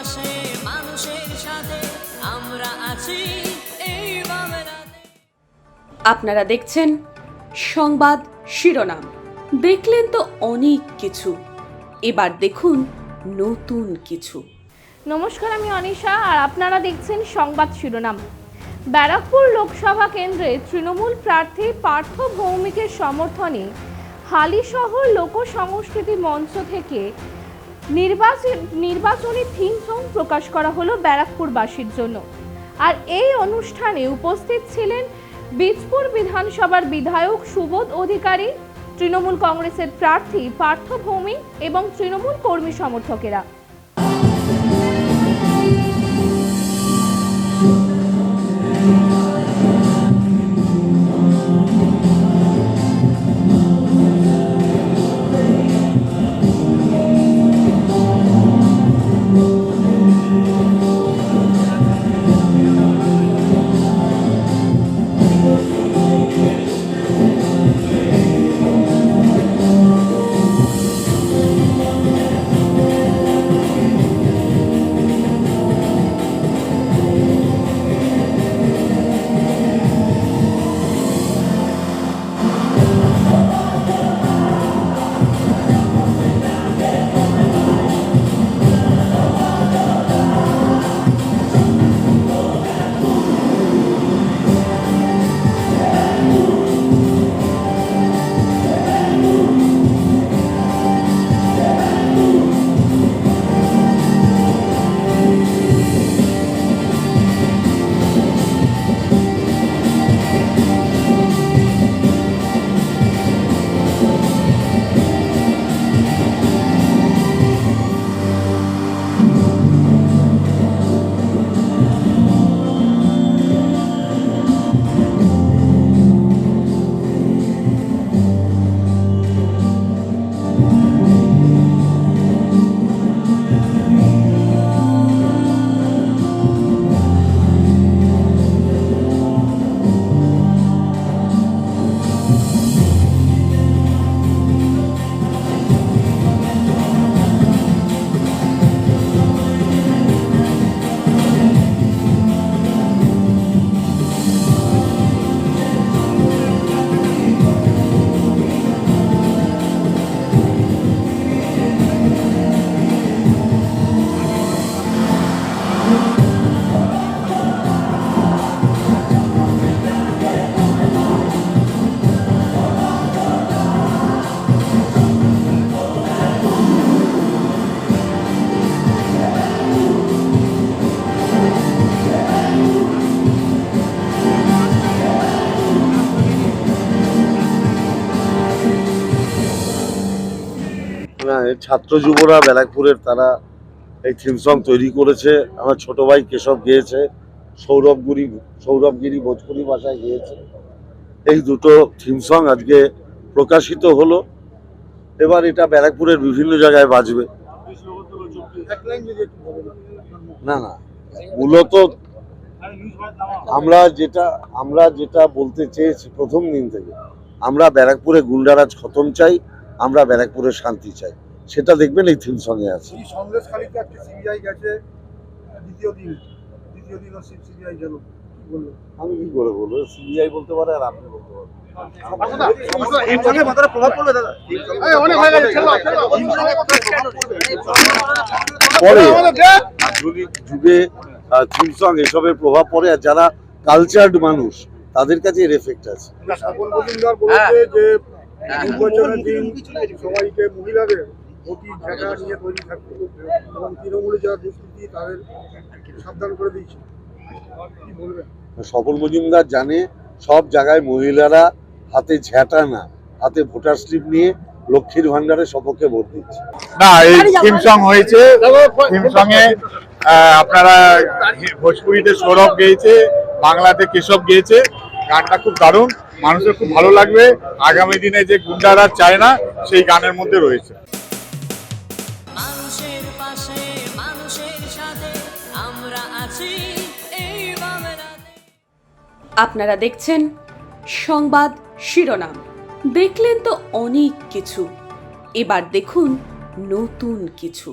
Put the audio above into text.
পাশে মানুষের সাথে আমরা আছি এই বাংলাতে। আপনারা দেখছেন সংবাদ শিরোনাম। দেখলেন তো অনেক কিছু, এবার দেখুন নতুন কিছু। নমস্কার, আমি অনিশা আর আপনারা দেখছেন সংবাদ শিরোনাম। ব্যারাকপুর লোকসভা কেন্দ্রে তৃণমূল প্রার্থী পার্থ ভৌমিকের সমর্থনে হালিশহর লোক সংস্কৃতি মঞ্চ থেকে নির্বাচনী থিম সং প্রকাশ করা হলো ব্যারাকপুরবাসীর জন্য। আর এই অনুষ্ঠানে উপস্থিত ছিলেন বীজপুর বিধানসভার বিধায়ক সুবোধ অধিকারী, তৃণমূল কংগ্রেসের প্রার্থী পার্থ ভৌমিক এবং তৃণমূল কর্মী সমর্থকেরা। ছাত্র যুবরা ব্যারাকপুরের তারা এই থিম সং তৈরি করেছে। আমার ছোট ভাই কেশব গেয়েছে, সৌরভগিরি ভোজপুরি ভাষায় গেয়েছে। এই দুটো থিম সং আজকে প্রকাশিত হলো। এবার এটা ব্যারাকপুরের বিভিন্ন জায়গায় বাজবে। না না, মূলত আমরা যেটা বলতে চেয়েছি প্রথম দিন থেকে, আমরা ব্যারাকপুরে গুন্ডারাজ খতম চাই, আমরা ব্যারাকপুরের শান্তি চাই। সেটা দেখবেন এই থিম সঙ্গে আছে। আমি কি করে বলবো? সিবিআই বলতে পারে আর আপনি বলতে পারেন। পরে আধুনিক যুগে থিম সং এসবের প্রভাব পড়ে, আর যারা কালচার্ড মানুষ তাদের কাছে এর এফেক্ট আছে। সবাইকে মহিলাদের অতি জায়গা নিয়ে তৈরি থাকতে এবং তৃণমূলে যারা দুষ্কৃতি তাদের সাবধান করে দিয়েছে। কি বলবেন? স্বপন মজুমদার জানে সব জায়গায় মহিলারা হাতে ঝ্যাঁটা না, হাতে ভোটার স্লিপ নিয়ে লক্ষ্মীর ভান্ডারের সপক্ষে ভোট দিচ্ছে। না, এই থিম সং হয়েছে। থিম সঙ্গে আপনারা ভোজপুরিতে সৌরভ গেয়েছে, বাংলাতে কেশব গেয়েছে। গানটা খুব দারুণ, মানুষের খুব ভালো লাগবে। আগামী দিনে যে গুন্ডারা চায় না, সেই গানের মধ্যে রয়েছে। মানুষের পাশে মানুষের সাথে আমরা আছি এই বাংলাতে। আপনারা দেখছেন সংবাদ শিরোনাম। দেখলেন তো অনেক কিছু, এবার দেখুন নতুন কিছু।